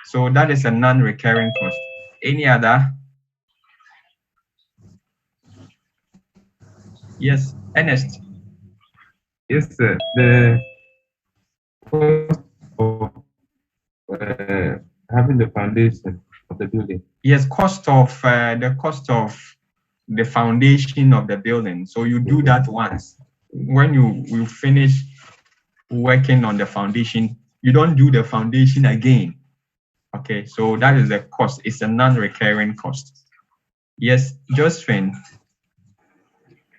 So that is a non-recurring cost. Any other? Yes, Ernest. Yes, sir. The cost of having the foundation of the building. Yes, the cost of the foundation of the building. So you do that once. When you finish working on the foundation, you don't do the foundation again. Okay, so that is the cost. It's a non-recurring cost. Yes, Josephine.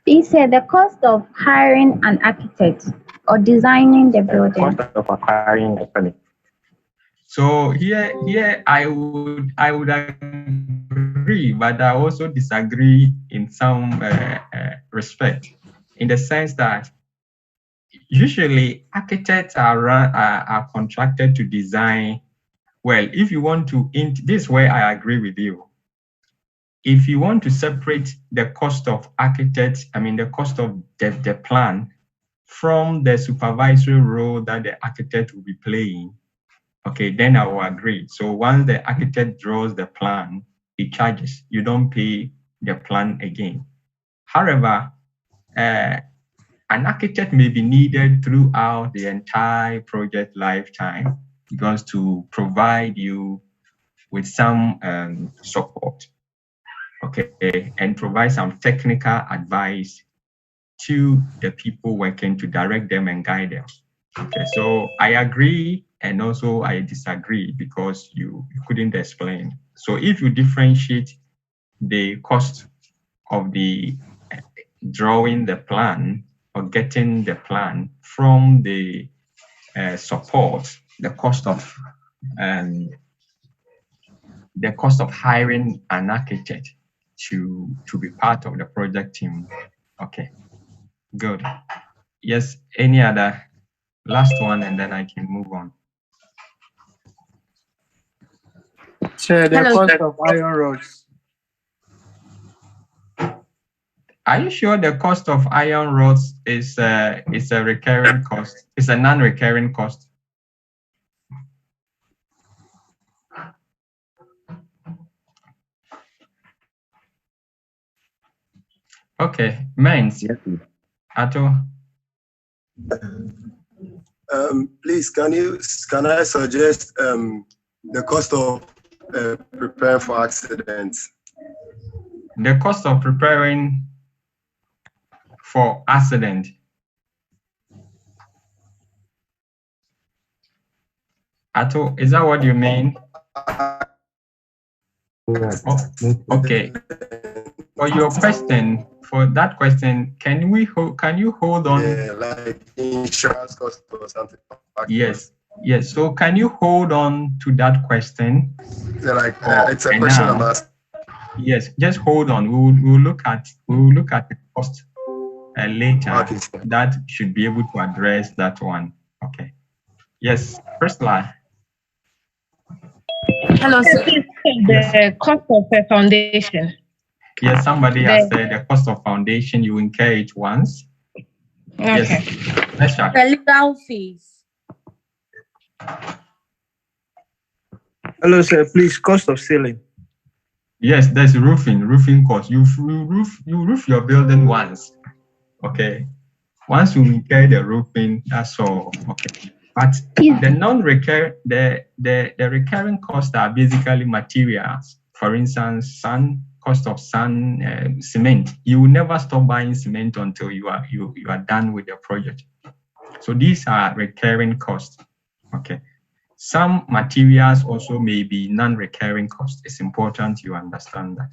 He said the cost of hiring an architect or designing the building. Cost of acquiring equipment. So here I would agree, but I also disagree in some respect, in the sense that usually architects are contracted to design. Well, if you want to, this is where I agree with you. If you want to separate the cost of architects, the cost of the plan from the supervisory role that the architect will be playing, okay, then I will agree. So once the architect draws the plan, he charges. You don't pay the plan again. However, an architect may be needed throughout the entire project lifetime because to provide you with some support, okay, and provide some technical advice to the people working to direct them and guide them. Okay, so I agree and also I disagree because you couldn't explain. So if you differentiate the cost of the drawing the plan or getting the plan from the support, the cost of hiring an architect to be part of the project team. Okay, good. Yes, any other? Last one, and then I can move on. Sir, the cost of iron rods. Are you sure the cost of iron rods is a recurring cost? It's a non-recurring cost. Okay, Mens. Ato. Please, can I suggest the cost of preparing for accidents? The cost of preparing for accident. Ato, is that what you mean? Oh, okay. For your question, for that question, can you hold on? Yeah, like insurance cost or something. Yes. So can you hold on to that question? Yeah, it's a question I'm asking. Yes, just hold on. We'll look at the cost later. Okay. That should be able to address that one. Okay. Yes, Priscilla. Hello, sir. The cost of a foundation. Yes, somebody has said the cost of foundation, you incur it once. Okay. Yes. The legal fees. Hello, sir. Please, cost of ceiling. Yes, there's roofing cost. You roof your building once. Okay. Once you incur the roofing, that's all. Okay. But the recurring costs are basically materials. For instance, cost of cement. You will never stop buying cement until you are done with the project. So these are recurring costs. Okay. Some materials also may be non-recurring costs. It's important you understand that.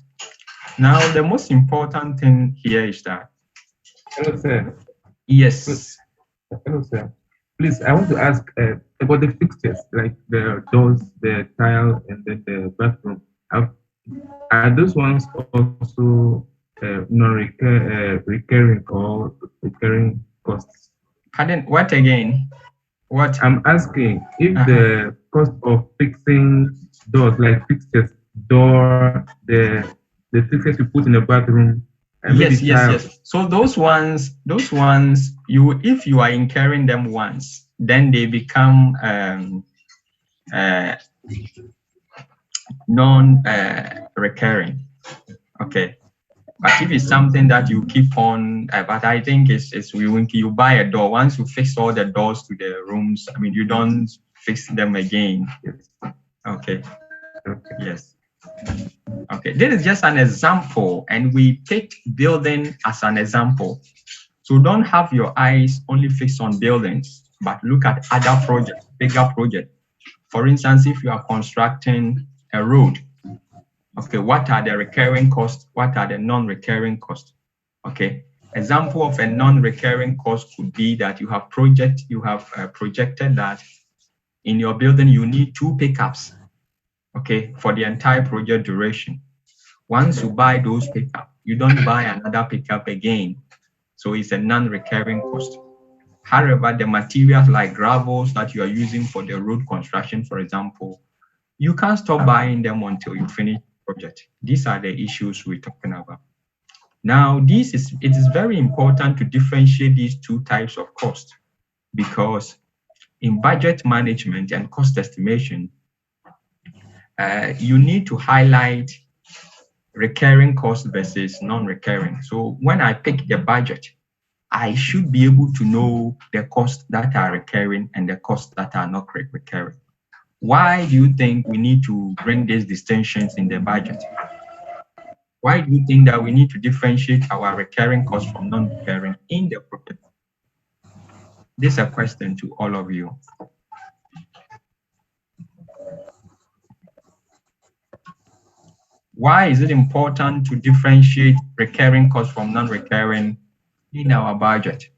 Now, the most important thing here is that. Hello, sir. Yes. Hello, sir. Please, I want to ask about the fixtures, like the doors, the tile, and then the bathroom. Are those ones also non-recurring or recurring costs? Pardon, what again? What? I'm asking if the cost of fixing doors, like fixtures, door, the fixtures you put in the bathroom. Yes. So those ones, if you are incurring them once, then they become non-recurring. Okay. But if it's something that you keep on, but I think it's when you buy a door, once you fix all the doors to the rooms, I mean, you don't fix them again. Okay. Yes. Okay. This is just an example, and we take building as an example. So don't have your eyes only fixed on buildings, but look at other projects, bigger projects. For instance, if you are constructing a road, okay, what are the recurring costs? What are the non-recurring costs? Okay, example of a non-recurring cost could be that you have projected that in your building you need 2 pickups, okay, for the entire project duration. Once you buy those pickups, you don't buy another pickup again. So it's a non-recurring cost. However, the materials like gravels that you are using for the road construction, for example, you can't stop buying them until you finish the project. These are the issues we're talking about. Now, it is very important to differentiate these 2 types of cost, because in budget management and cost estimation, you need to highlight recurring cost versus non-recurring. So when I pick the budget, I should be able to know the costs that are recurring and the costs that are not recurring. Why do you think we need to bring these distinctions in the budget? Why do you think that we need to differentiate our recurring costs from non-recurring in the project? This is a question to all of you. Why is it important to differentiate recurring costs from non-recurring in our budget?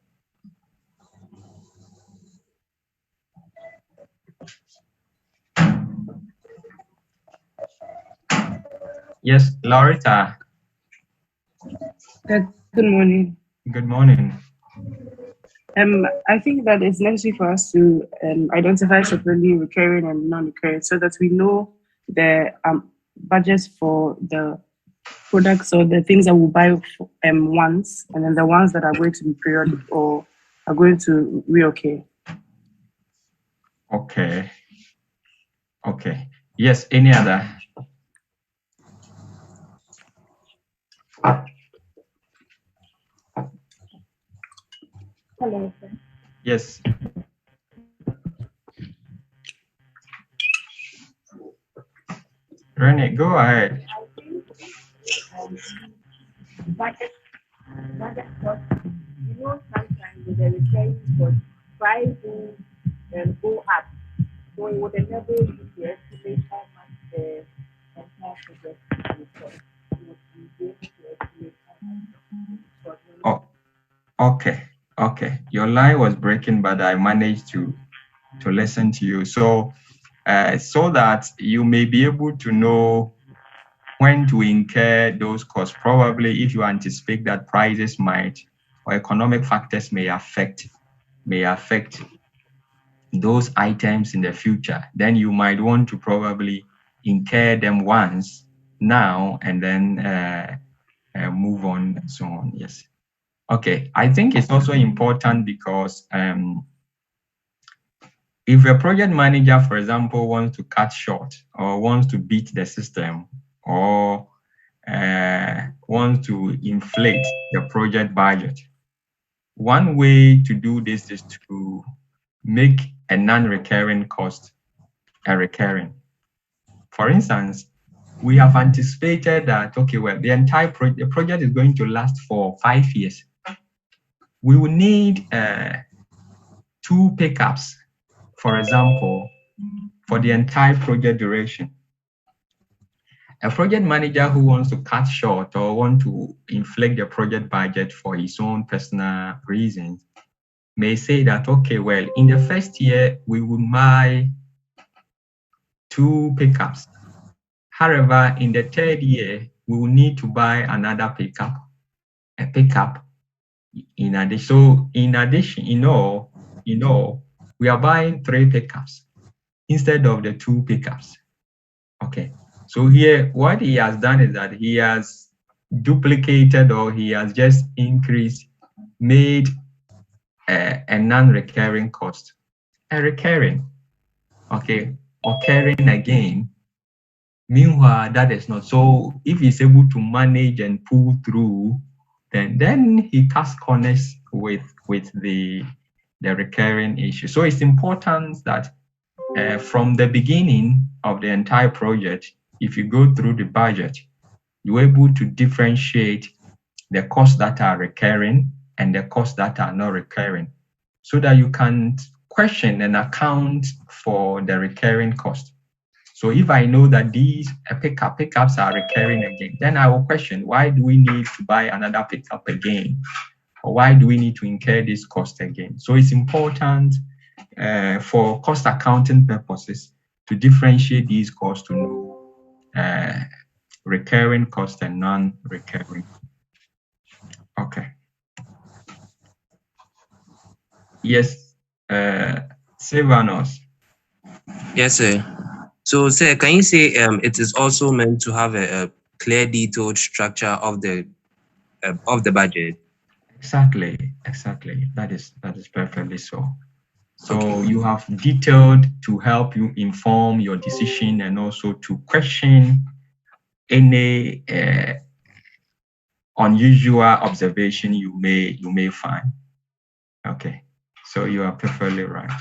Yes, Laurita. Good morning. Good morning. I think that it's necessary for us to identify separately recurring and non-recurring so that we know the budgets for the products or the things that we'll buy once, and then the ones that are going to be periodic or are going to reoccur. Okay. Okay. Yes, any other? Hello, sir. Yes. Renee, go ahead. Budget cost, sometimes with the recurring cost, prices go up. So it would enable you to estimate how much the entire project will cost. You would be able to estimate how much it will cost. Oh, okay. Okay. Your line was breaking, but I managed to listen to you. So, so that you may be able to know when to incur those costs. Probably if you anticipate that prices might or economic factors may affect those items in the future, then you might want to probably incur them once now and then move on and so on. Yes. Okay. I think it's also important because if a project manager, for example, wants to cut short or wants to beat the system or wants to inflate the project budget, one way to do this is to make a non-recurring cost a recurring. For instance, we have anticipated that, okay, well, the entire project is going to last for 5 years. We will need 2 pickups, for example, for the entire project duration. A project manager who wants to cut short or want to inflate the project budget for his own personal reasons may say that, okay, well, in the first year, we will buy 2 pickups. However, in the 3rd year, we will need to buy another pickup, a pickup in addition. So in addition, we are buying 3 pickups instead of the 2 pickups. Okay. So here, what he has done is that he has duplicated or he has just made a non-recurring cost a recurring. Okay. occurring again. Meanwhile, that is not. So if he's able to manage and pull through, then he cuts corners with the recurring issue. So it's important that from the beginning of the entire project, if you go through the budget, you're able to differentiate the costs that are recurring and the costs that are not recurring, so that you can question and account for the recurring cost. So if I know that these pickups are recurring again, then I will question, why do we need to buy another pickup again? Or why do we need to incur this cost again? So it's important for cost accounting purposes to differentiate these costs to know recurring cost and non-recurring. Okay. Yes, Silvanos. Yes, sir. So, sir, can you say it is also meant to have a clear, detailed structure of the budget? Exactly. That is perfectly so. So you have detailed to help you inform your decision and also to question any unusual observation you may find. Okay, so you are perfectly right.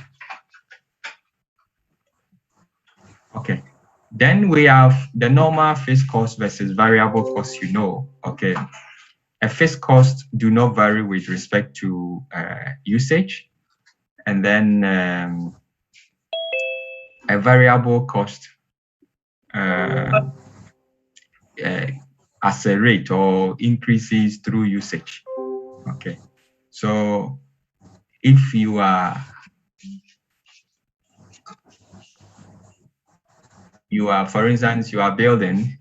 Okay, then we have the normal fixed cost versus variable cost. Okay, a fixed cost do not vary with respect to usage, and then a variable cost accelerate or increases through usage. Okay, so if you are for instance, you are building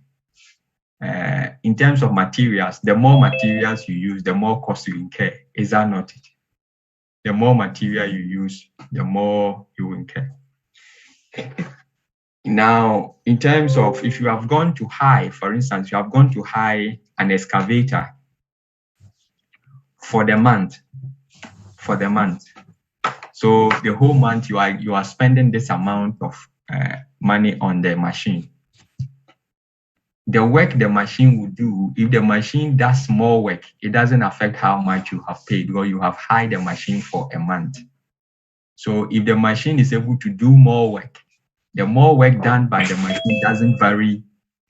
in terms of materials, the more materials you use, the more cost you incur. Is that not it? The more material you use, the more you incur. Now, in terms of if you have gone to hire, for instance, you have gone to hire an excavator for the month. So the whole month you are spending this amount of money on the machine. The work the machine will do, if the machine does more work, it doesn't affect how much you have paid, because you have hired the machine for a month. So if the machine is able to do more work, the more work done by the machine doesn't vary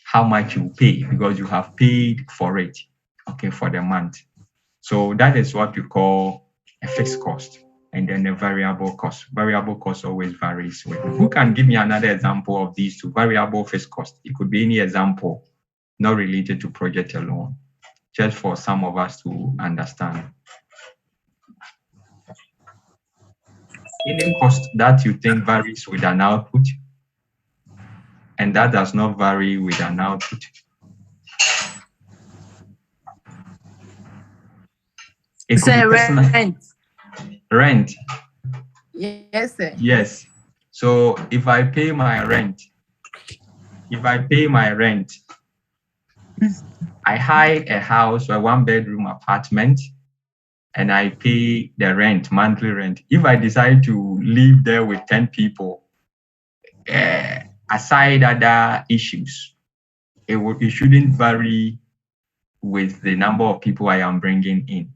how much you pay, because you have paid for it, okay, for the month. So that is what we call a fixed cost. And then a variable cost. Variable cost always varies. Who can give me another example of these two? Variable fixed cost. It could be any example, not related to project alone, just for some of us to understand. Any cost that you think varies with an output and that does not vary with an output. It's a rent. Rent. Yes, sir. Yes. So if I pay my rent, I hire a house or a 1-bedroom apartment and I pay the rent, monthly rent. If I decide to live there with 10 people, aside other issues, it shouldn't vary with the number of people I am bringing in.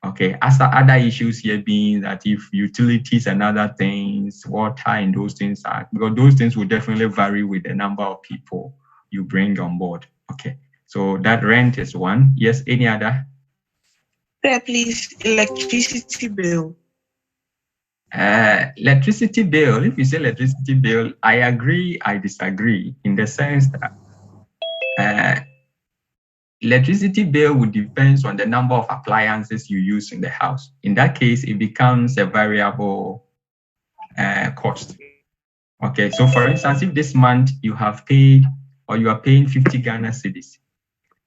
Okay, as the other issues here being that if utilities and other things, water and those things are, because those things will definitely vary with the number of people you bring on board. Okay, so that rent is one. Yes, any other? Please, electricity bill. Electricity bill, if you say electricity bill, I agree, I disagree, in the sense that electricity bill would depend on the number of appliances you use in the house. In that case, it becomes a variable cost. Okay, so for instance, if this month you have paid or you are paying 50 Ghana cedis,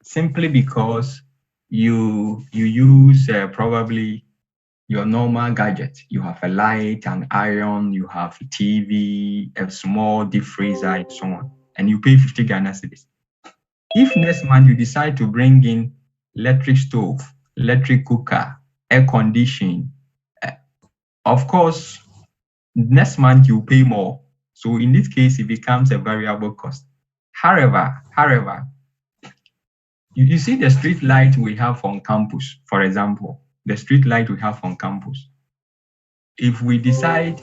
simply because you use probably your normal gadget. You have a light, an iron, you have a TV, a small deep freezer, and so on, and you pay 50 Ghana cedis. If next month you decide to bring in electric stove, electric cooker, air conditioning, of course, next month you pay more. So in this case, it becomes a variable cost. However, you see the street light we have on campus, for example, the street light we have on campus. If we decide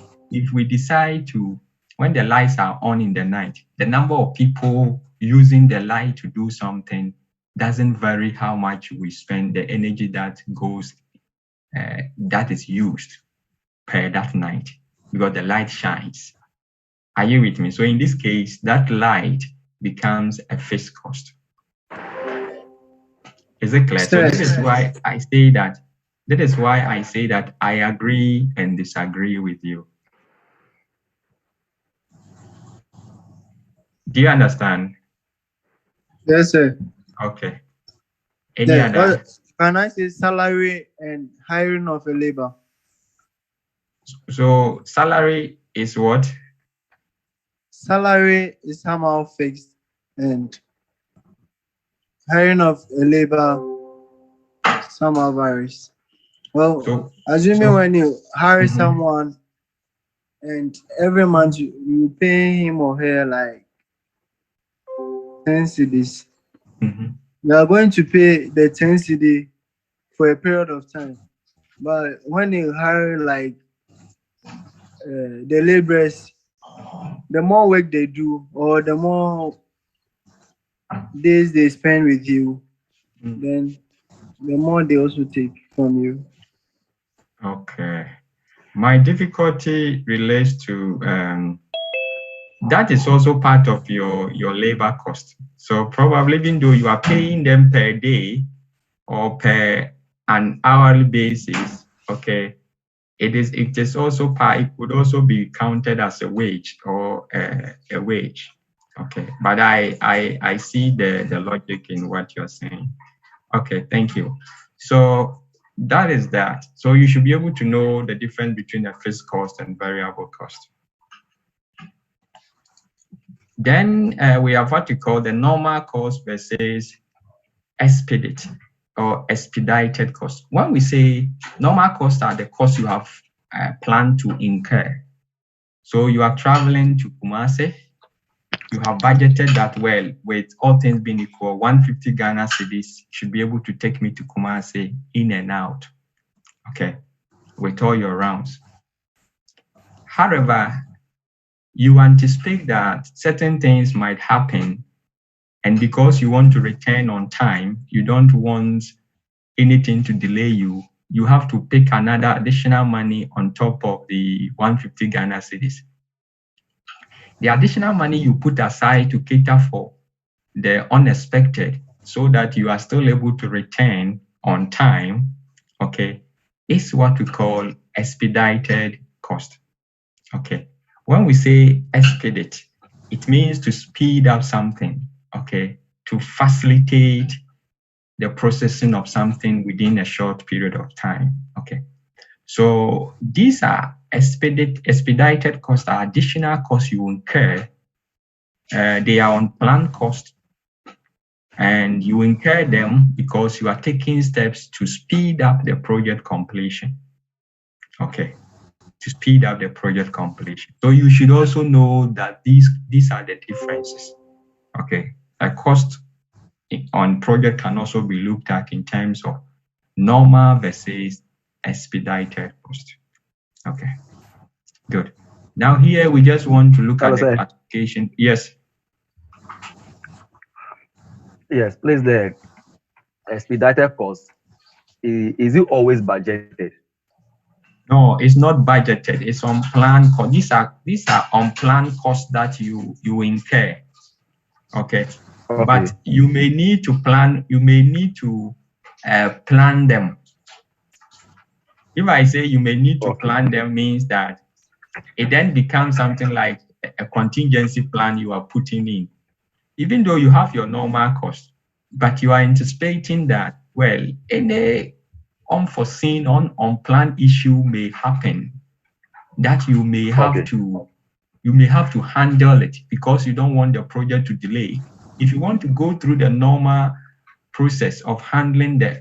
to, when the lights are on in the night, the number of people using the light to do something doesn't vary how much we spend, the energy that goes, that is used per that night, because the light shines. Are you with me? So in this case, that light becomes a fixed cost. Is it clear? So this is why I say that. That is why I say that I agree and disagree with you. Do you understand? Yes, sir. Okay. Any other? Can I say salary and hiring of a labor? So salary is what? Salary is somehow fixed, and hiring of a labor somehow varies. Well, assuming when you hire someone and every month you pay him or her like 10 cedis, you are going to pay the 10 cedi for a period of time. But when you hire like the laborers, the more work they do or the more days they spend with you, then the more they also take from you. Okay. My difficulty relates to that is also part of your labor cost. So probably even though you are paying them per day or per an hourly basis, okay, it is also part, it could also be counted as a wage or a wage. Okay, but I see the logic in what you're saying. Okay, thank you. So that is that. So you should be able to know the difference between a fixed cost and variable cost. Then we have what we call the normal cost versus expedite or expedited cost. When we say normal costs are the costs you have planned to incur. So you are traveling to Kumasi, you have budgeted that, well, with all things being equal, 150 Ghana cedis should be able to take me to Kumasi in and out, okay, with all your rounds. However, you anticipate that certain things might happen, and because you want to return on time, you don't want anything to delay you, you have to pick another additional money on top of the 150 Ghana cedis. The additional money you put aside to cater for the unexpected so that you are still able to return on time, okay, is what we call expedited cost. Okay. When we say expedite, it means to speed up something, okay, to facilitate the processing of something within a short period of time, okay. So these are expedited costs, are additional costs you incur. They are unplanned costs, and you incur them because you are taking steps to speed up the project completion, okay, to speed up the project completion. So you should also know that these are the differences, okay. A cost on project can also be looked at in terms of normal versus expedited cost. Okay, good. Now here we just want to look at the classification. Yes. Yes, please. The expedited cost, is it always budgeted? No, it's not budgeted. It's unplanned cost. These are unplanned costs that you incur. Okay. But you may need to plan. You may need to plan them. If I say you may need to plan them, means that it then becomes something like a contingency plan you are putting in. Even though you have your normal cost, but you are anticipating that, well, any unforeseen, unplanned issue may happen that you may have to handle it because you don't want the project to delay. If you want to go through the normal process of handling the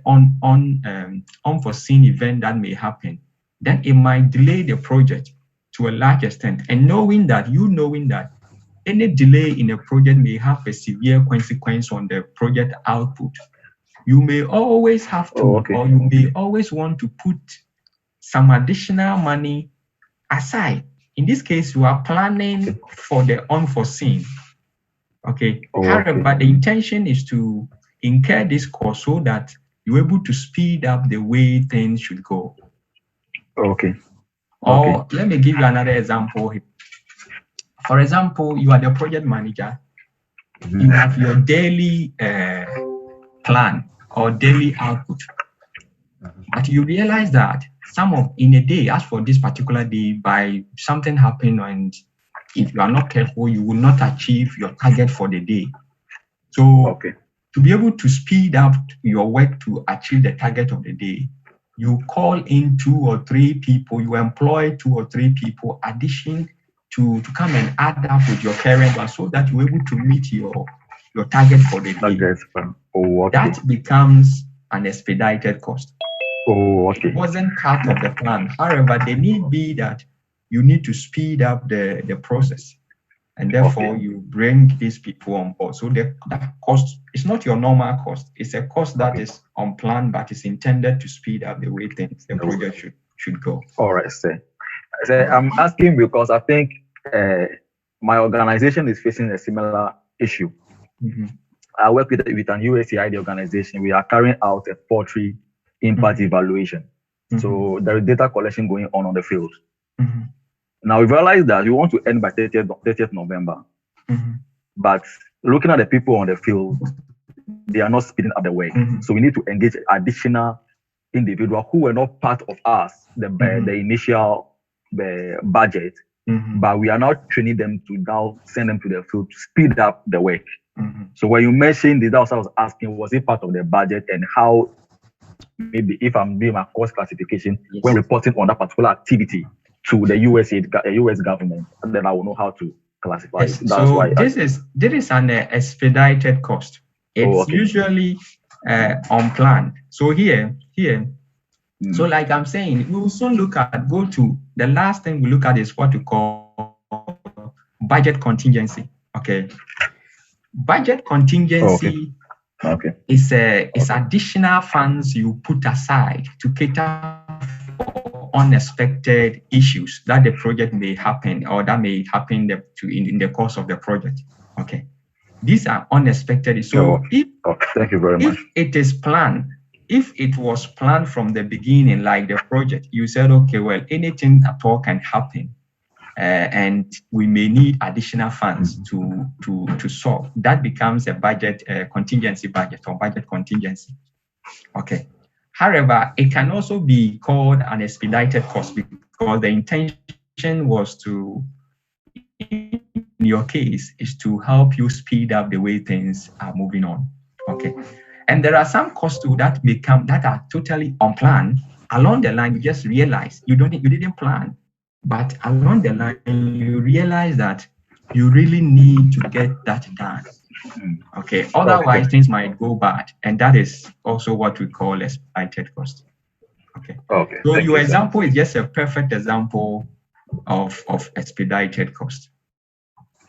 unforeseen event that may happen, then it might delay the project. to a large extent, and knowing that any delay in a project may have a severe consequence on the project output, you may always have to, or you may always want to put some additional money aside. In this case, you are planning for the unforeseen. Okay. However, the intention is to incur this cost so that you're able to speed up the way things should go. Okay. Or let me give you another example. For example, you are the project manager. You have your daily plan or daily output. But you realize that in a day, as for this particular day, by something happened, and if you are not careful, you will not achieve your target for the day. So to be able to speed up your work to achieve the target of the day, you call in 2 or 3 people, you employ 2 or 3 people addition to come and add up with your current one so that you're able to meet your target for the day. That becomes an expedited cost. It wasn't part of the plan. However, the need be that you need to speed up the process, and therefore you bring these people on board. So that cost is not your normal cost. It's a cost that is unplanned, but it's intended to speed up the way things the project should go. All right, sir. I'm asking because I think my organization is facing a similar issue. I work with an USAID organization. We are carrying out a poultry impact evaluation. So there is data collection going on the field. Now we realize that we want to end by 30th November. But looking at the people on the field, they are not speeding up the work. So we need to engage additional individuals who were not part of us, the initial budget, but we are now training them to now send them to the field to speed up the work. So when you mentioned this, that's what I was asking, was it part of the budget, and how maybe if I'm doing my cost classification when reporting on that particular activity to the US government, then I will know how to classify it. That's why this is an expedited cost. It's usually unplanned. So here, so like I'm saying, we will soon go to the last thing we look at is what we call budget contingency. Okay. Budget contingency is additional funds you put aside to cater for unexpected issues that the project may happen or that may happen in the course of the project. Okay. These are unexpected. So thank you very much. If it is planned, if it was planned from the beginning, like the project, you said, okay, well, anything at all can happen. And we may need additional funds to solve. That becomes a budget contingency budget or budget contingency. Okay. However, it can also be called an expedited cost because the intention was to, in your case, is to help you speed up the way things are moving on. Okay. And there are some costs too that are totally unplanned. Along the line, you just realize you didn't plan. But along the line, you realize that you really need to get that done. Okay. Otherwise, things might go bad. And that is also what we call expedited cost. Okay. So your example is just a perfect example of expedited cost.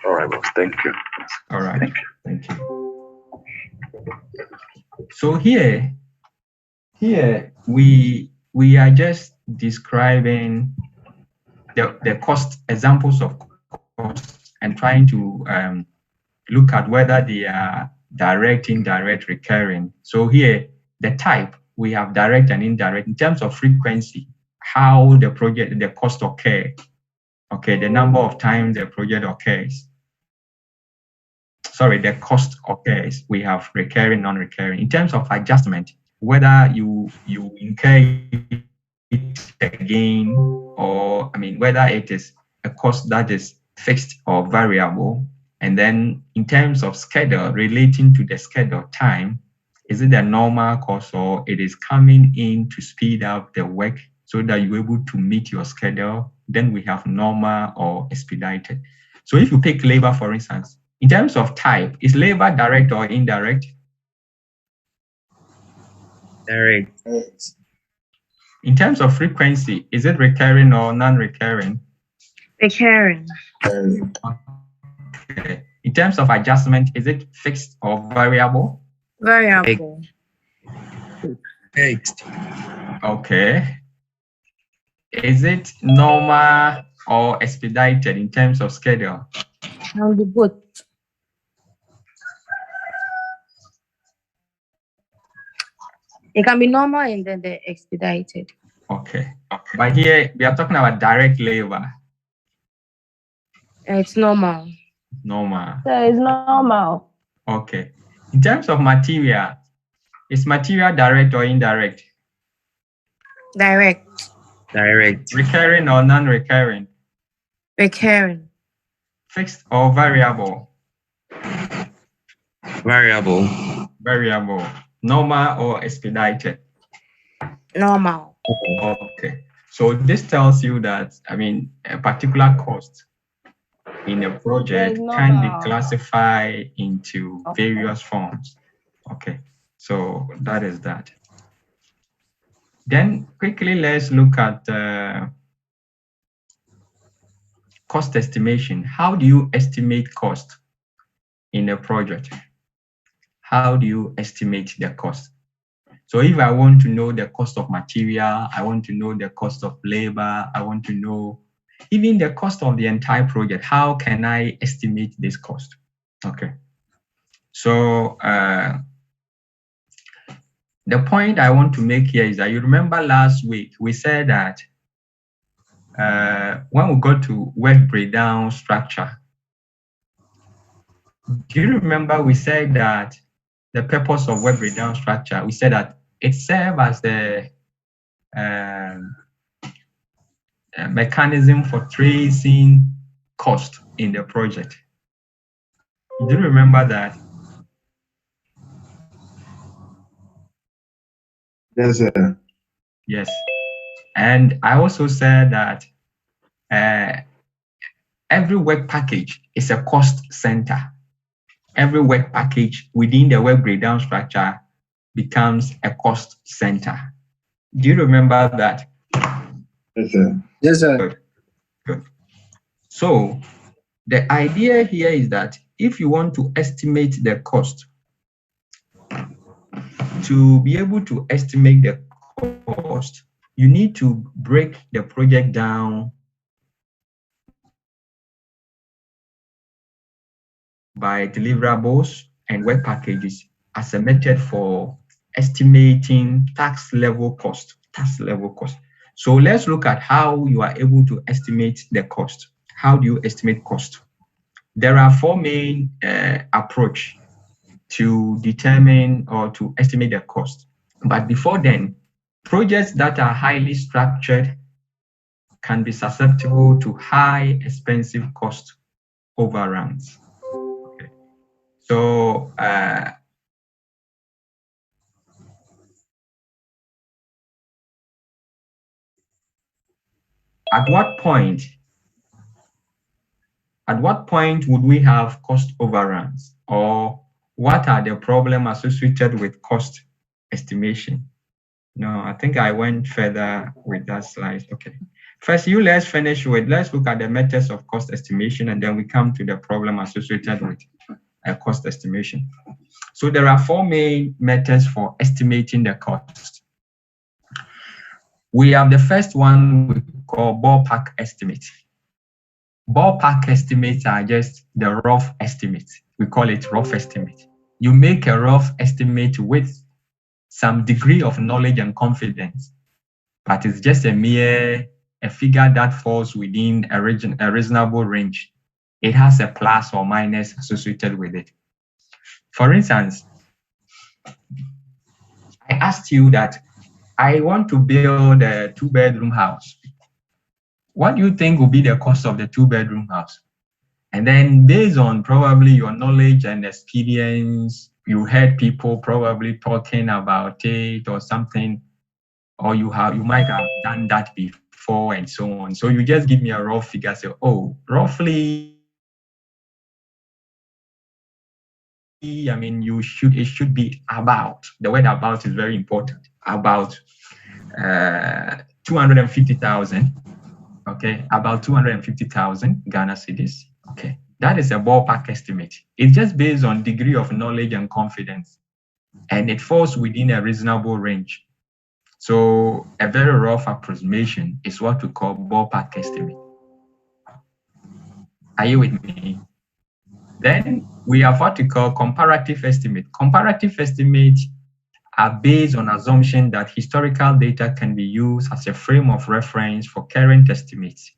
All right, boss. Thank you. All right. Thank you. So here we are just describing the cost examples of costs and trying to look at whether they are direct, indirect, recurring. So here, the type, we have direct and indirect. In terms of frequency, how the cost occurs. Okay, the number of times the project occurs. Sorry, the cost occurs. We have recurring, non-recurring. In terms of adjustment, whether you incur it again, or whether it is a cost that is fixed or variable. And then in terms of schedule, relating to the schedule time, is it a normal cost or it is coming in to speed up the work so that you're able to meet your schedule? Then we have normal or expedited. So if you pick labor, for instance, in terms of type, is labor direct or indirect? Direct. In terms of frequency, is it recurring or non-recurring? Recurring. Okay. In terms of adjustment, is it fixed or variable? Variable. Fixed. Okay. Is it normal or expedited in terms of schedule? On the boat. It can be normal and then the expedited. Okay. But here we are talking about direct labor. It's normal. Normal. So it's normal. Okay. In terms of material, is material direct or indirect? Direct. Direct. Recurring or non-recurring? Recurring. Fixed or variable? Variable. Variable. Normal or expedited? Normal. Okay. So this tells you that, I mean, a particular cost in a project can be classified into various forms. Okay. So that is that. Then quickly, let's look at cost estimation. How do you estimate cost in a project? How do you estimate the cost? So if I want to know the cost of material, I want to know the cost of labor, I want to know even the cost of the entire project, how can I estimate this cost? Okay. So the point I want to make here is that you remember last week, we said that when we got to work breakdown structure, do you remember we said that the purpose of work breakdown structure, we said that it serves as the a mechanism for tracing cost in the project. Do you remember that? Yes, sir. Yes. And I also said that every work package is a cost center. Every work package within the work breakdown structure becomes a cost center. Do you remember that? Yes, sir. Yes, sir. Good. Good. So the idea here is that if you want to estimate the cost, to be able to estimate the cost, you need to break the project down by deliverables and work packages as a method for estimating tax level cost. So let's look at how you are able to estimate the cost. How do you estimate cost? There are four main approaches to determine or to estimate the cost. But before then, projects that are highly structured can be susceptible to high expensive cost overruns. Okay. So at what point would we have cost overruns, or what are the problems associated with cost estimation? No, I think I went further with that slide. Okay. First, let's look at the methods of cost estimation, and then we come to the problem associated with cost estimation. So there are four main methods for estimating the cost. We have the first one we call ballpark estimate. Ballpark estimates are just the rough estimates. We call it rough estimate. You make a rough estimate with some degree of knowledge and confidence, but it's just a figure that falls within a reasonable range. It has a plus or minus associated with it. For instance, I asked you that I want to build a 2-bedroom house. What do you think will be the cost of the 2-bedroom house? And then based on probably your knowledge and experience, you heard people probably talking about it or something, or you might have done that before and so on. So you just give me a rough figure, say, oh, roughly, I mean, it should be about, the word about is very important, about 250,000. okay, about 250,000 Ghana cedis. Okay, that is a ballpark estimate. It's just based on degree of knowledge and confidence, and it falls within a reasonable range. So a very rough approximation is what we call ballpark estimate. Are you with me? Then we have what we call comparative estimate. Comparative estimate are based on assumption that historical data can be used as a frame of reference for current estimates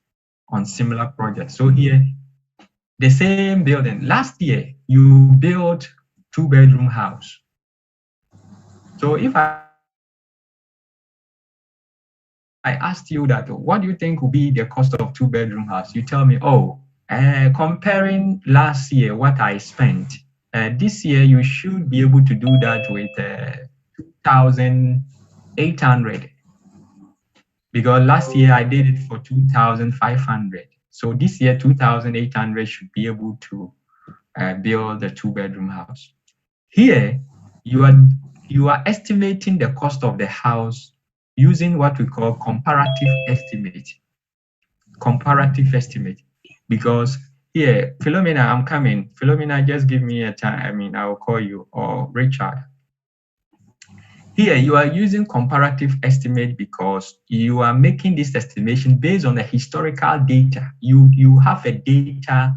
on similar projects. So here, the same building. Last year, you built 2-bedroom house. So if I asked you that, what do you think will be the cost of 2-bedroom house? You tell me, oh, comparing last year, what I spent, this year you should be able to do that with 2,800. Because last year I did it for 2,500. So this year, 2,800 should be able to build a 2-bedroom house. Here, you are estimating the cost of the house using what we call comparative estimate. Comparative estimate. Because here, Philomena, I'm coming. Philomena, just give me a time. I'll call you, or Richard. Here, you are using comparative estimate because you are making this estimation based on the historical data. You have a data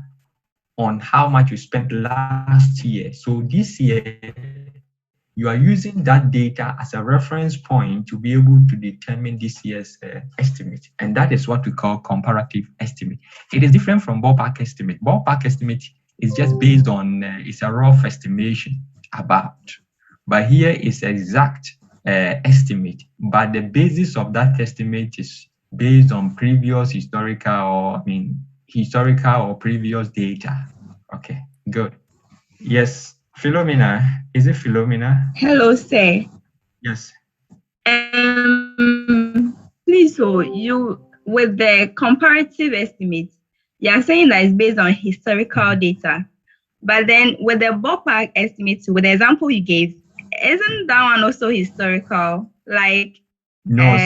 on how much you spent last year. So this year, you are using that data as a reference point to be able to determine this year's estimate. And that is what we call comparative estimate. It is different from ballpark estimate. Ballpark estimate is just based on, it's a rough estimation about. But here is exact estimate. But the basis of that estimate is based on previous historical or previous data. Okay, good. Yes, Philomena. Is it Philomena? Hello, sir. Yes. Please, so you, with the comparative estimate, you are saying that it's based on historical data. But then with the ballpark estimate, with the example you gave, isn't that one also historical? Like no,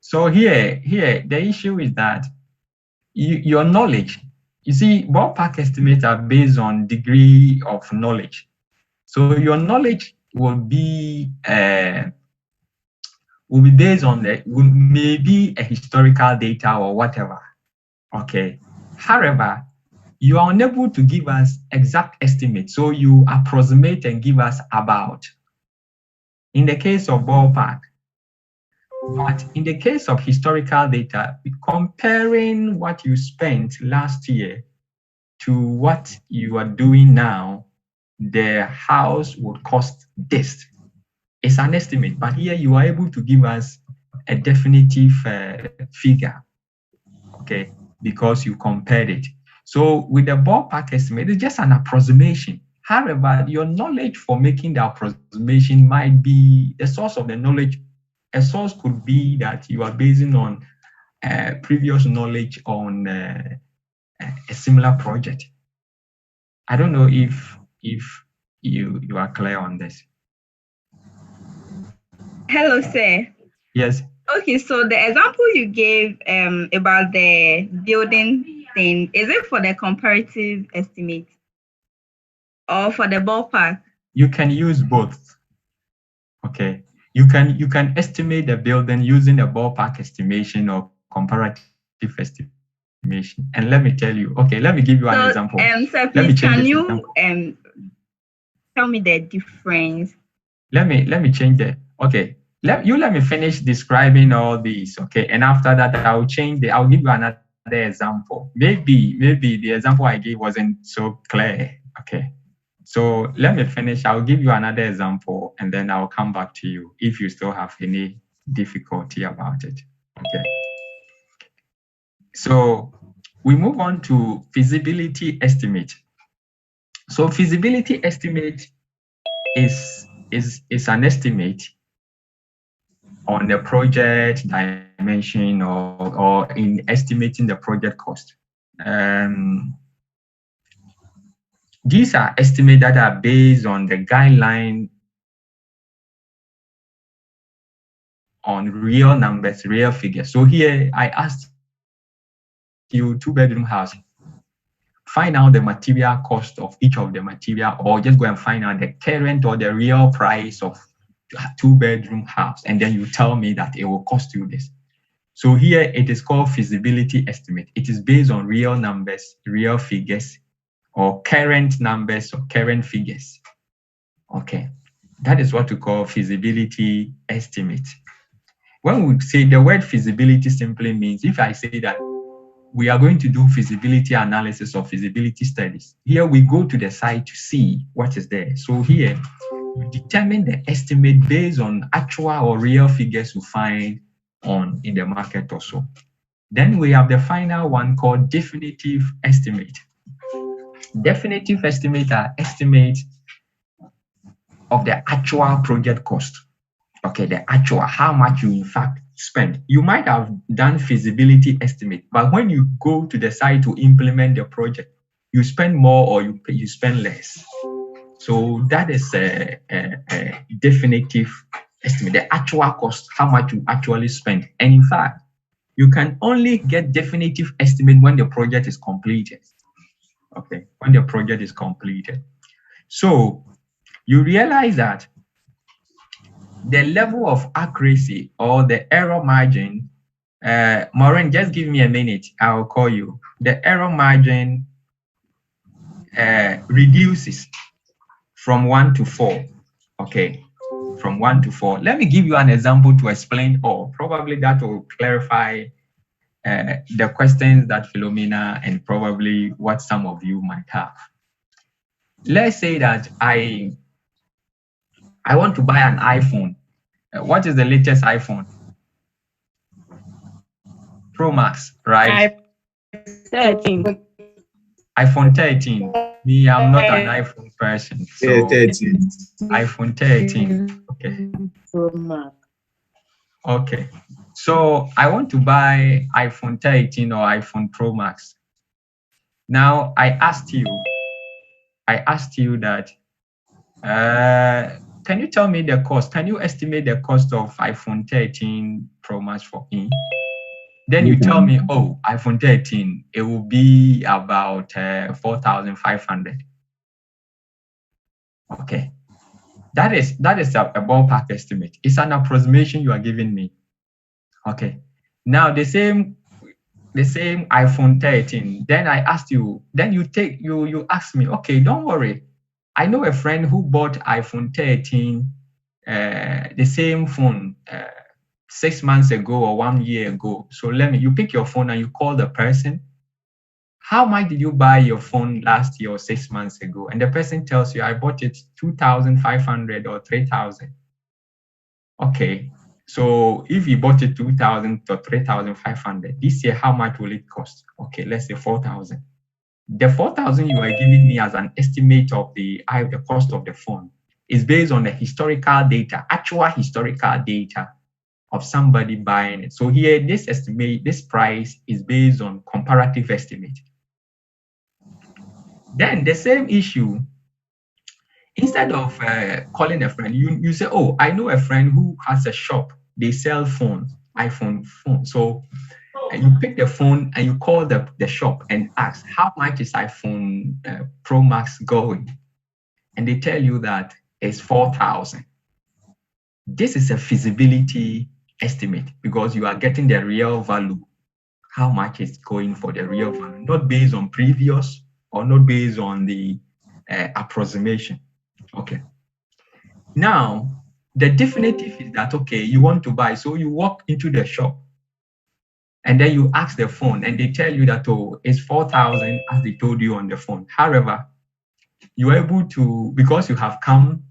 so here the issue is that your knowledge. You see, ballpark estimates are based on degree of knowledge. So your knowledge will be based on maybe a historical data or whatever. Okay. However, you are unable to give us exact estimate. So you approximate and give us about. In the case of ballpark. But in the case of historical data, comparing what you spent last year to what you are doing now, the house would cost this. It's an estimate, but here you are able to give us a definitive figure, okay, because you compared it. So with the ballpark estimate, it's just an approximation. However, your knowledge for making the approximation might be the source of the knowledge. A source could be that you are basing on previous knowledge on a similar project. I don't know if you are clear on this. Hello, sir. Yes. Okay, so the example you gave about the building thing, is it for the comparative estimate or for the ballpark? You can use both. Okay. You can estimate the building using a ballpark estimation or comparative estimation. And let me tell you, okay, let me give you an example. Sir, please, can you tell me the difference? Let me change the, okay. Let me finish describing all these, okay? And after that, I'll give you another example. Maybe the example I gave wasn't so clear, okay? So let me finish. I'll give you another example, and then I'll come back to you if you still have any difficulty about it, okay? So we move on to feasibility estimate. So feasibility estimate is an estimate on the project dimension or in estimating the project cost. These are estimates that are based on the guideline on real numbers, real figures. So here I asked you 2-bedroom house, find out the material cost of each of the material, or just go and find out the current or the real price of a 2-bedroom house, and then you tell me that it will cost you this. So here it is called feasibility estimate. It is based on real numbers, real figures, or current numbers or current figures. Okay, that is what we call feasibility estimate. When we say the word feasibility simply means, if I say that we are going to do feasibility analysis or feasibility studies, here we go to the site to see what is there. So here we determine the estimate based on actual or real figures we find in the market or so. Then we have the final one called definitive estimate. Definitive estimate are estimates of the actual project cost. Okay, the actual, how much you in fact spend. You might have done feasibility estimate, but when you go to the site to implement the project, you spend more or you spend less. So that is a definitive estimate, the actual cost, how much you actually spend. And in fact, you can only get definitive estimate when the project is completed. Okay, when the project is completed. So you realize that the level of accuracy or the error margin, Maureen, just give me a minute, I'll call you. The error margin reduces from 1 to 4. Okay, from 1 to 4. Let me give you an example to explain all. Probably that will clarify the questions that Philomena and probably what some of you might have. Let's say that I want to buy an iPhone. What is the latest iPhone? Pro Max, right? 13. iPhone 13. Me, I'm not an iPhone person. So Yeah, 13. iPhone 13. Okay. Pro Max. Okay. So I want to buy iPhone 13 or iPhone Pro Max. Now I asked you that, can you tell me the cost? Can you estimate the cost of iPhone 13 Pro Max for me? Then you tell me, oh, iPhone 13, it will be about 4,500. Okay. That is a ballpark estimate. It's an approximation you are giving me. Okay. Now the same iPhone 13. Then I asked you, then you asked me, okay, don't worry. I know a friend who bought iPhone 13, the same phone 6 months ago or 1 year ago. So you pick your phone and you call the person. How much did you buy your phone last year or 6 months ago? And the person tells you, I bought it 2,500 or 3,000. Okay. So if you bought it 2,000 or 3,500, this year, how much will it cost? Okay, let's say 4,000. The 4,000 you are giving me as an estimate of the cost of the phone is based on the historical data, actual historical data of somebody buying it. So here, this price is based on comparative estimate. Then the same issue, instead of calling a friend, you say, oh, I know a friend who has a shop. They sell phones, iPhone phones. So you pick the phone and you call the shop and ask, how much is iPhone Pro Max going? And they tell you that it's 4,000. This is a feasibility estimate because you are getting the real value, how much is going for the real value, not based on previous or not based on the approximation. Okay. Now, the definitive is that, okay, you want to buy, so you walk into the shop and then you ask the phone and they tell you that, oh, it's 4,000 as they told you on the phone. However, you're able to, because you have come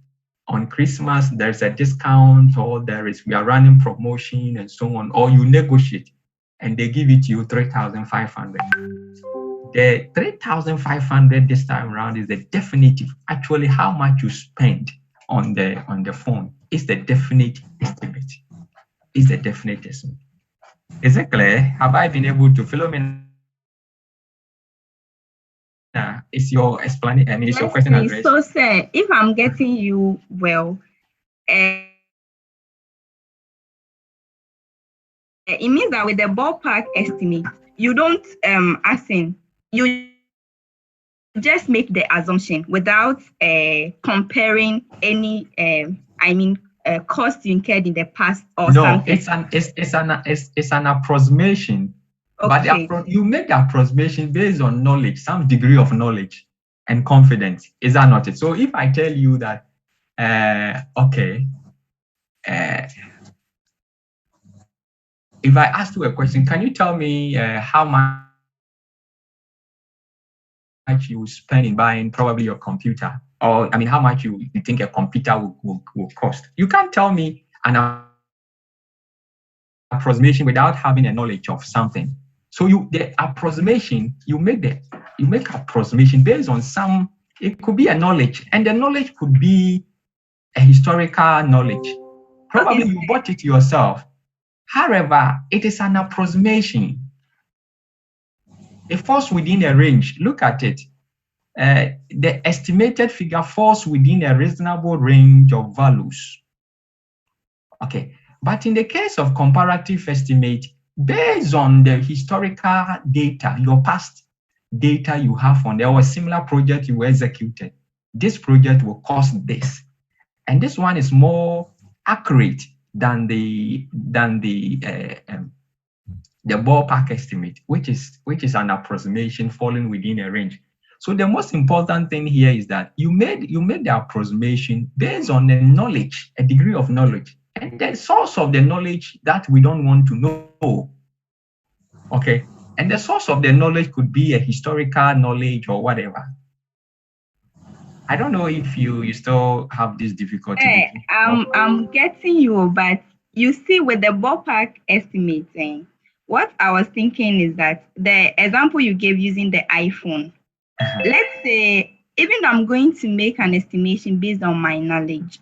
on Christmas, there's a discount or we are running promotion and so on, or you negotiate and they give it to you 3,500. The 3,500 this time around is the definitive, actually how much you spend on the phone is the definite estimate. Is the definite estimate. Is it clear? Have I been able to, Philomena? Is your explanation? I mean, is your question addressed? So, sir, if I'm getting you well, it means that with the ballpark estimate, you don't you just make the assumption without comparing any cost you incurred in the past or something. It's an approximation. Okay. But you make the approximation based on knowledge, some degree of knowledge and confidence. Is that not it? So if I tell you that, if I ask you a question, can you tell me how much you spend in buying probably your computer? Or, I mean, how much you think a computer will cost? You can't tell me an approximation without having a knowledge of something. So the approximation, you make approximation based on some, it could be a knowledge, and the knowledge could be a historical knowledge. Probably you bought it yourself. However, it is an approximation. It falls within a range. Look at it. The estimated figure falls within a reasonable range of values. Okay. But in the case of comparative estimate, based on the historical data, your past data you have on there, or a similar project you executed, this project will cost this. And this one is more accurate than the ballpark estimate, which is an approximation falling within a range. So the most important thing here is that you made the approximation based on the knowledge, a degree of knowledge, and the source of the knowledge that we don't want to know. Okay, and the source of the knowledge could be a historical knowledge or whatever. I don't know if you still have this difficulty. I'm getting you, but you see, with the ballpark estimating, what I was thinking is that the example you gave using the iPhone, let's say, even though I'm going to make an estimation based on my knowledge,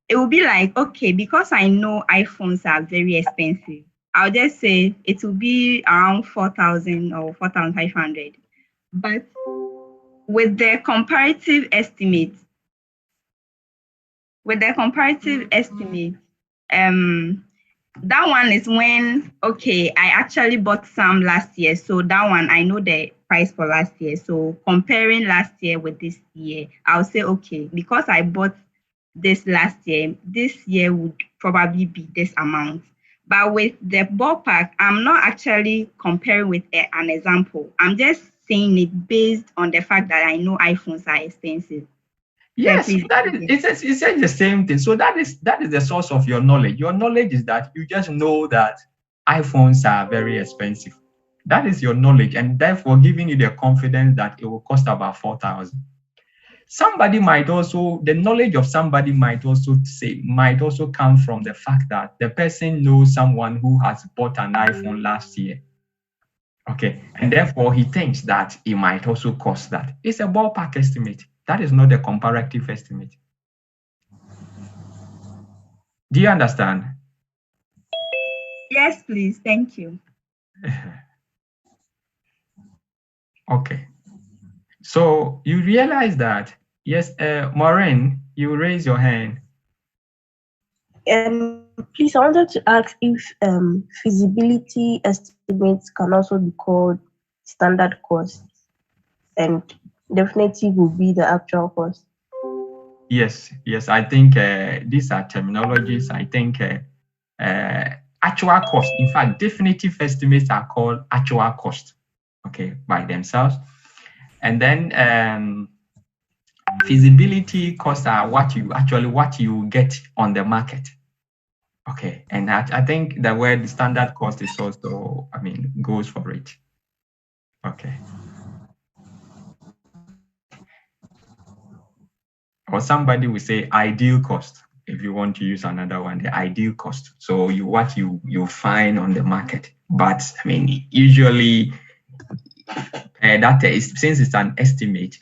it will be like, okay, because I know iPhones are very expensive, I'll just say it will be around 4,000 or 4,500. But with the comparative estimate, that one is when, okay, I actually bought some last year. So that one, I know the price for last year. So comparing last year with this year, I'll say, okay, because I bought this last year, this year would probably be this amount. But with the ballpark, I'm not actually comparing with an example. I'm just saying it based on the fact that I know iPhones are expensive. Yes, it's the same thing. So that is the source of your knowledge. Your knowledge is that you just know that iPhones are very expensive. That is your knowledge, and therefore giving you the confidence that it will cost about 4,000. The knowledge of somebody might also come from the fact that the person knows someone who has bought an iPhone last year. Okay, and therefore he thinks that it might also cost that. It's a ballpark estimate. That is not a comparative estimate. Do you understand? Yes, please. Thank you. Okay. So you realize that, yes, Maureen, you raise your hand. Please, I wanted to ask if feasibility estimates can also be called standard cost, and definitive will be the actual cost. Yes. I think these are terminologies. I think actual cost. In fact, definitive estimates are called actual cost, okay, by themselves. And then feasibility costs are what you get on the market. Okay, and I think the word standard cost is also, goes for it. Okay. Or somebody will say ideal cost, if you want to use another one, the ideal cost. So what you find on the market. But usually that is, since it's an estimate,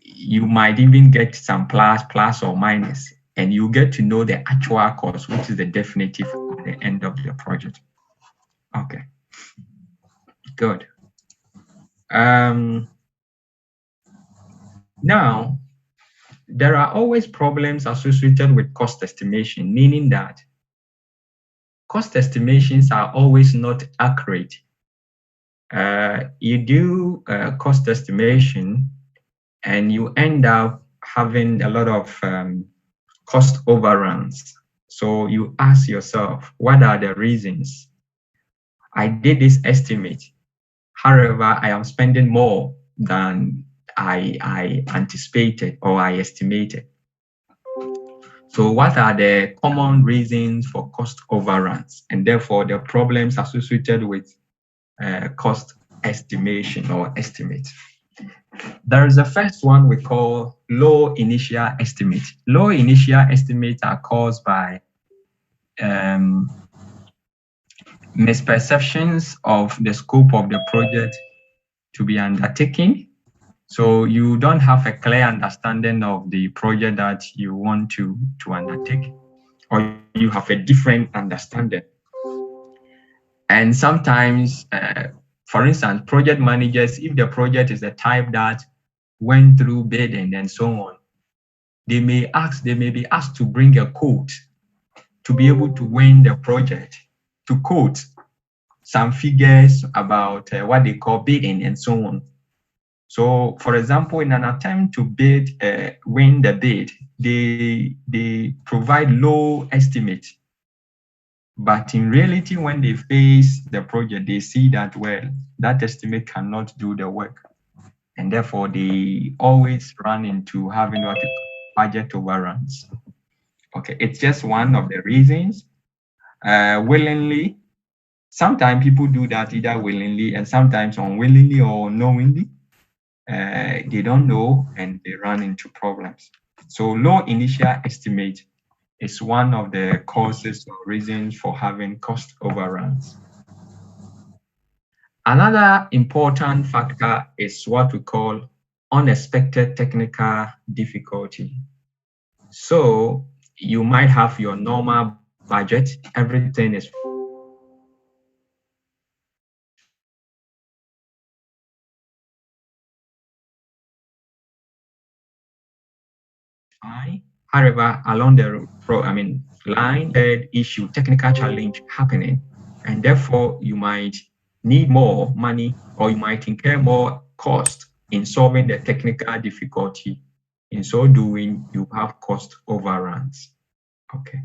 you might even get some plus or minus, and you get to know the actual cost, which is the definitive at the end of the project. Okay, good. Now, there are always problems associated with cost estimation, meaning that cost estimations are always not accurate you do cost estimation and you end up having a lot of cost overruns. So you ask yourself, what are the reasons? I did this estimate. However, I am spending more than I anticipated or I estimated. So what are the common reasons for cost overruns and therefore the problems associated with cost estimation or estimate? There is a first one we call low initial estimate. Low initial estimates are caused by misperceptions of the scope of the project to be undertaken. So you don't have a clear understanding of the project that you want to undertake, or you have a different understanding. And sometimes, for instance, project managers, if the project is the type that went through bidding and so on, they may be asked to bring a quote to be able to win the project, to quote some figures about what they call bidding and so on. So, for example, in an attempt to win the bid, they provide low estimate. But in reality, when they face the project, they see that, well, that estimate cannot do the work. And therefore, they always run into having what we call budget overruns. Okay, it's just one of the reasons. Willingly, sometimes people do that either willingly and sometimes unwillingly or unknowingly. They don't know and they run into problems. So low initial estimate is one of the causes or reasons for having cost overruns. Another important factor is what we call unexpected technical difficulty. So you might have your normal budget, everything is fine. However, along the line, issue, technical challenge happening, and therefore you might need more money or you might incur more cost in solving the technical difficulty. In so doing, you have cost overruns. Okay.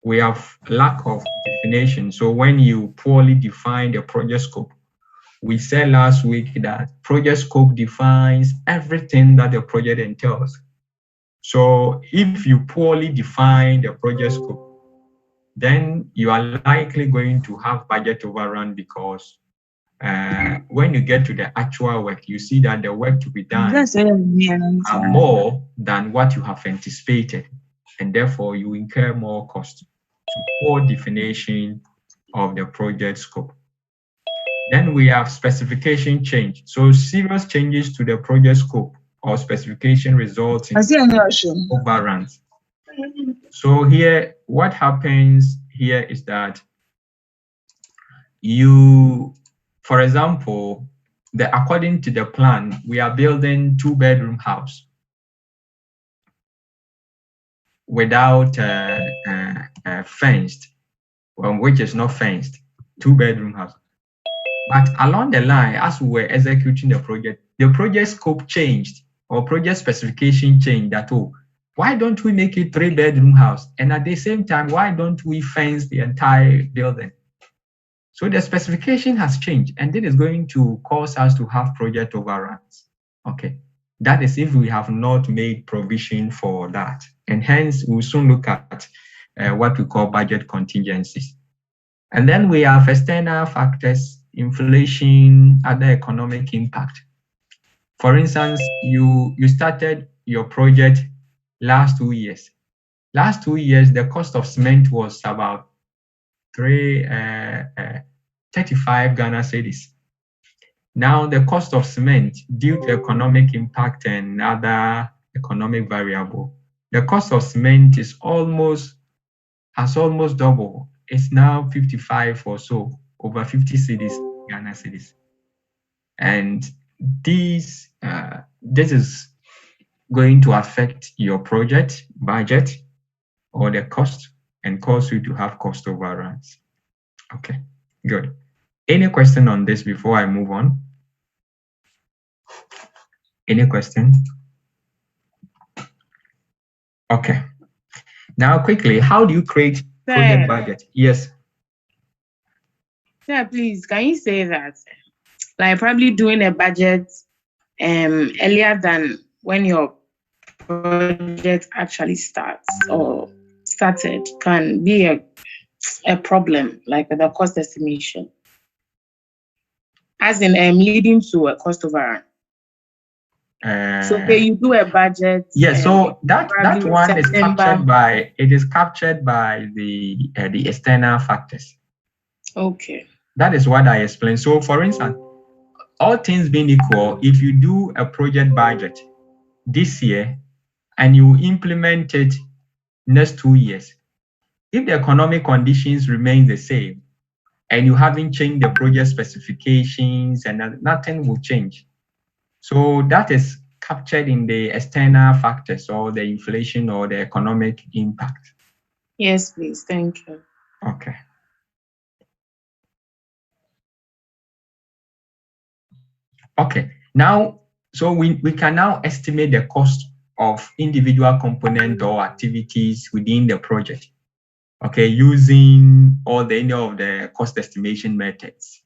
We have lack of definition. So when you poorly define the project scope, we said last week that project scope defines everything that the project entails. So if you poorly define the project scope, then you are likely going to have budget overrun because when you get to the actual work, you see that the work to be done are more than what you have anticipated, and therefore you incur more cost. So poor definition of the project scope. Then we have specification change. So serious changes to the project scope or specification results in overruns. So here, what happens here is that for example, according to the plan, we are building 2-bedroom house without fenced, which is not fenced, 2-bedroom house. But along the line, as we were executing the project scope changed or project specification changed that, why don't we make it 3-bedroom house? And at the same time, why don't we fence the entire building? So the specification has changed, and this is going to cause us to have project overruns. Okay, that is if we have not made provision for that. And hence, we'll soon look at what we call budget contingencies. And then we have external factors, inflation, other economic impact. For instance, you started your project last 2 years. Last 2 years, the cost of cement was about 35 Ghana cedis. Now, the cost of cement, due to economic impact and other economic variable, the cost of cement has almost doubled. It's now 55 or so, over 50 cedis, Ghana cedis. And this is going to affect your project budget or the cost and cause you to have cost overruns. Okay, good. Any question on this before I move on? Any question? Okay. Now, quickly, how do you create project budget? Yes. Yeah, please, can you say that? Like probably doing a budget earlier than when your project actually starts or started can be a problem, like the cost estimation. As in leading to a cost overrun. So you do a budget. Yeah, so that one is captured by the external factors. Okay. That is what I explained. So for instance, all things being equal, if you do a project budget this year and you implement it next 2 years, if the economic conditions remain the same and you haven't changed the project specifications and nothing will change. So that is captured in the external factors or the inflation or the economic impact. Yes, please. Thank you. Okay. Okay. Now, so we can now estimate the cost of individual component or activities within the project. Okay, using any of the cost estimation methods.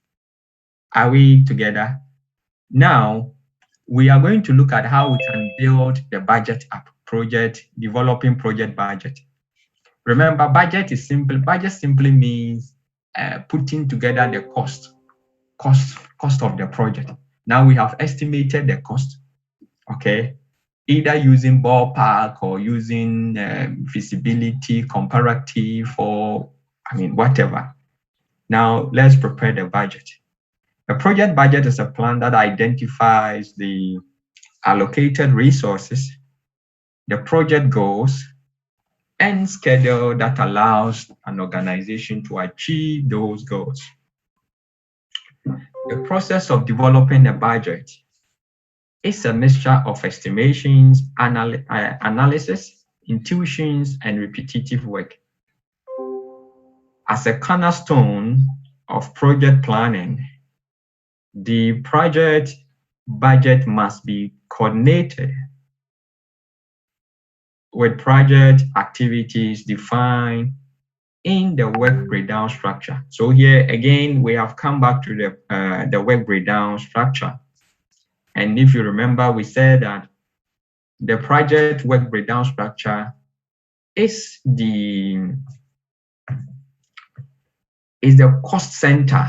Are we together? Now, we are going to look at how we can build the budget up developing project budget. Remember, budget simply means putting together the cost of the project. Now we have estimated the cost, okay, either using ballpark or using feasibility, comparative, or whatever. Now let's prepare the budget. A project budget is a plan that identifies the allocated resources, the project goals, and schedule that allows an organization to achieve those goals. The process of developing a budget is a mixture of estimations, analysis, intuitions, and repetitive work. As a cornerstone of project planning, the project budget must be coordinated with project activities defined in the work breakdown structure. So here again, we have come back to the work breakdown structure. And if you remember, we said that the project work breakdown structure is the cost center,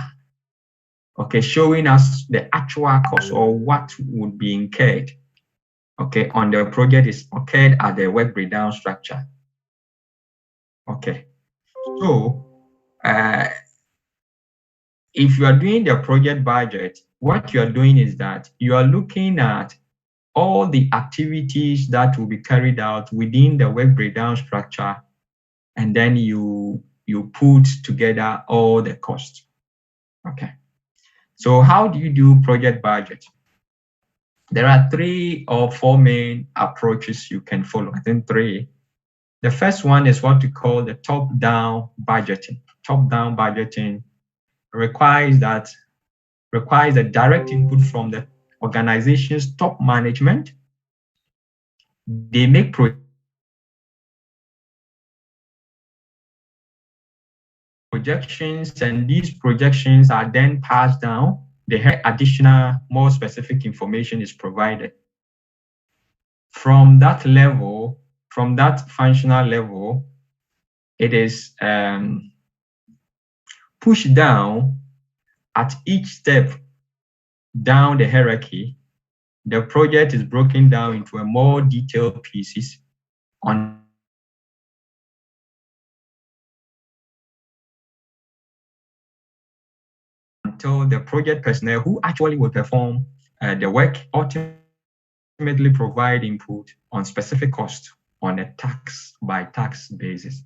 okay, showing us the actual cost or what would be incurred, okay, on the project is occurred at the work breakdown structure. Okay, so if you are doing the project budget, what you are doing is that you are looking at all the activities that will be carried out within the work breakdown structure, and then you put together all the costs. Okay. So how do you do project budget? There are 3 or 4 main approaches you can follow. I think 3. The first one is what we call the top-down budgeting. Top-down budgeting requires a direct input from the organization's top management. They make projections, and these projections are then passed down. The additional, more specific information is provided. From that level, from that functional level, it is pushed down at each step down the hierarchy. The project is broken down into a more detailed pieces until the project personnel who actually will perform the work ultimately provide input on specific costs on a tax by tax basis.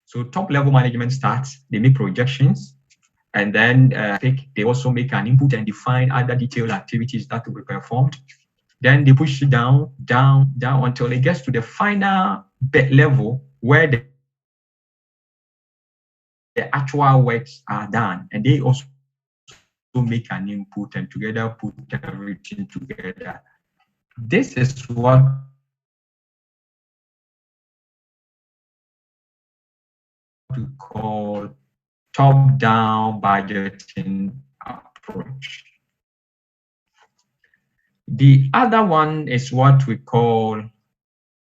So top level management starts, they make projections, and then they also make an input and define other detailed activities that will be performed. Then they push it down until it gets to the final level where actual works are done, and they also make an input and together put everything together. This is what we call top-down budgeting approach. The other one is what we call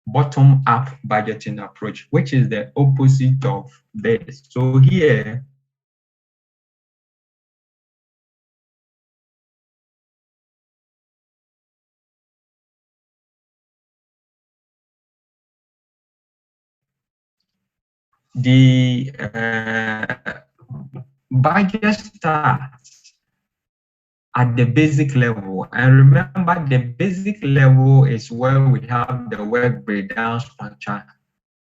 bottom-up budgeting approach, which is the opposite of this. So here, the budget starts at the basic level. And remember, the basic level is where we have the work breakdown structure